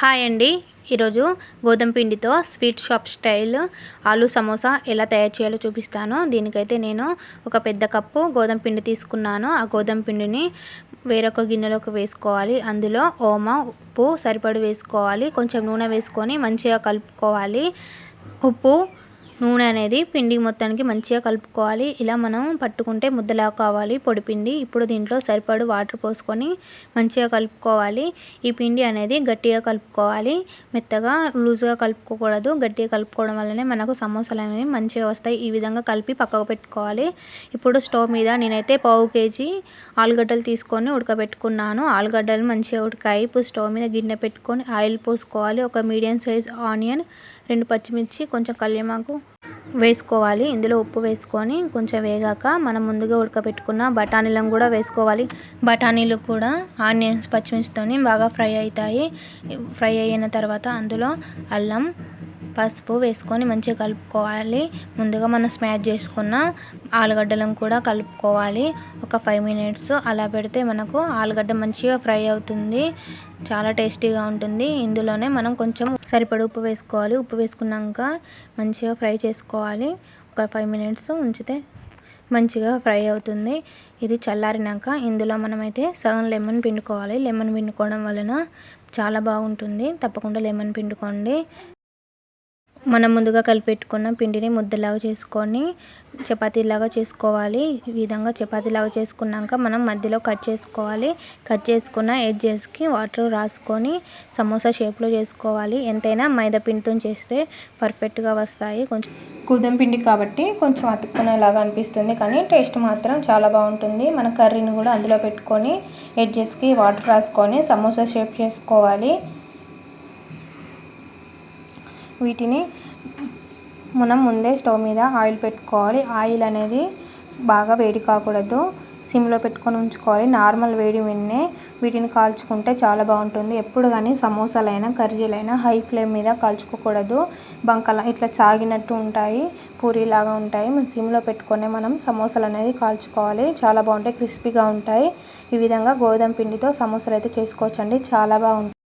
Hi అండి. ఈరోజు గోధుమ పిండితో sweet shop style aloo samosa ఎలా తయారు చేయాలో చూపిస్తాను. దీనికైతే నేను ఒక పెద్ద కప్పు గోధుమ పిండి తీసుకున్నాను. ఆ గోధుమ పిండిని వేరొక గిన్నెలోకి వేసుకోవాలి. అందులో ఓమ, ఉప్పు సరిపడి వేసుకోవాలి. కొంచెం నూనె వేసుకొని మంచిగా కలుపుకోవాలి. ఉప్పు, నూనె అనేది పిండి మొత్తానికి మంచిగా కలుపుకోవాలి. ఇలా మనం పట్టుకుంటే ముద్దలా కావాలి పొడిపిండి. ఇప్పుడు దీంట్లో సరిపడు వాటర్ పోసుకొని మంచిగా కలుపుకోవాలి. ఈ పిండి అనేది గట్టిగా కలుపుకోవాలి. మెత్తగా లూజ్గా కలుపుకోకూడదు. గట్టిగా కలుపుకోవడం వల్లనే మనకు సమోసాలు అనేవి మంచిగా వస్తాయి. ఈ విధంగా కలిపి పక్కకు పెట్టుకోవాలి. ఇప్పుడు స్టవ్ మీద నేనైతే పావు కేజీ ఆలుగడ్డలు తీసుకొని ఉడకబెట్టుకున్నాను. ఆలుగడ్డలు మంచిగా ఉడికాయి. ఇప్పుడు స్టవ్ మీద గిన్నె పెట్టుకొని ఆయిల్ పోసుకోవాలి. ఒక మీడియం సైజ్ ఆనియన్, 2 పచ్చిమిర్చి, కొంచెం కల్యమాకు వేసుకోవాలి. ఇందులో ఉప్పు వేసుకొని కొంచెం వేగాక మనం ముందుగా ఉడకబెట్టుకున్న బఠానీలను కూడా వేసుకోవాలి. బఠానీలు కూడా ఆనియన్స్, పచ్చిమిర్చితోని బాగా ఫ్రై అవుతాయి. ఫ్రై అయిన తర్వాత అందులో అల్లం, పసుపు వేసుకొని మంచిగా కలుపుకోవాలి. ముందుగా మనం స్మాష్ చేసుకున్న ఆలుగడ్డలను కూడా కలుపుకోవాలి. ఒక 5 మినిట్స్ అలా పెడితే మనకు ఆలుగడ్డ మంచిగా ఫ్రై అవుతుంది. చాలా టేస్టీగా ఉంటుంది. ఇందులోనే మనం కొంచెం సరిపడా ఉప్పు వేసుకోవాలి. ఉప్పు వేసుకున్నాక మంచిగా ఫ్రై చేసుకోవాలి. ఒక 5 మినిట్స్ ఉంచితే మంచిగా ఫ్రై అవుతుంది. ఇది చల్లారినాక ఇందులో మనమైతే సగం లెమన్ పిండుకోవాలి. లెమన్ పిండుకోవడం వలన చాలా బాగుంటుంది. తప్పకుండా లెమన్ పిండుకోండి. మనం ముందుగా కలిపెట్టుకున్న పిండిని ముద్దలాగా చేసుకొని చపాతీలాగా చేసుకోవాలి. ఈ విధంగా చపాతీలాగా చేసుకున్నాక మనం మధ్యలో కట్ చేసుకోవాలి. కట్ చేసుకున్న ఎడ్జెస్కి వాటర్ రాసుకొని సమోసా షేప్లో చేసుకోవాలి. ఎంతైనా మైదా పిండితో చేస్తే పర్ఫెక్ట్గా వస్తాయి. కొంచెం గోధుమ పిండి కాబట్టి కొంచెం అతుక్కునేలాగా అనిపిస్తుంది, కానీ టేస్ట్ మాత్రం చాలా బాగుంటుంది. మన కర్రీని కూడా అందులో పెట్టుకొని ఎడ్జెస్కి వాటర్ రాసుకొని సమోసా షేప్ చేసుకోవాలి. వీటిని మనం ముందే స్టవ్ మీద ఆయిల్ పెట్టుకోవాలి. ఆయిల్ అనేది బాగా వేడి కాకూడదు. సిమ్లో పెట్టుకొని ఉంచుకోవాలి. నార్మల్ వేడి మీదనే వీటిని కాల్చుకుంటే చాలా బాగుంటుంది. ఎప్పుడు కానీ సమోసాలైనా కర్రీలైనా హై ఫ్లేమ్ మీద కాల్చుకోకూడదు. బంకలా ఇట్లా సాగినట్టు ఉంటాయి, పూరీలాగా ఉంటాయి. సిమ్లో పెట్టుకొని మనం సమోసాలు అనేది కాల్చుకోవాలి. చాలా బాగుంటాయి, క్రిస్పీగా ఉంటాయి. ఈ విధంగా గోధుమ పిండితో సమోసాలు అయితే చేసుకోవచ్చండి. చాలా బాగుంటాయి.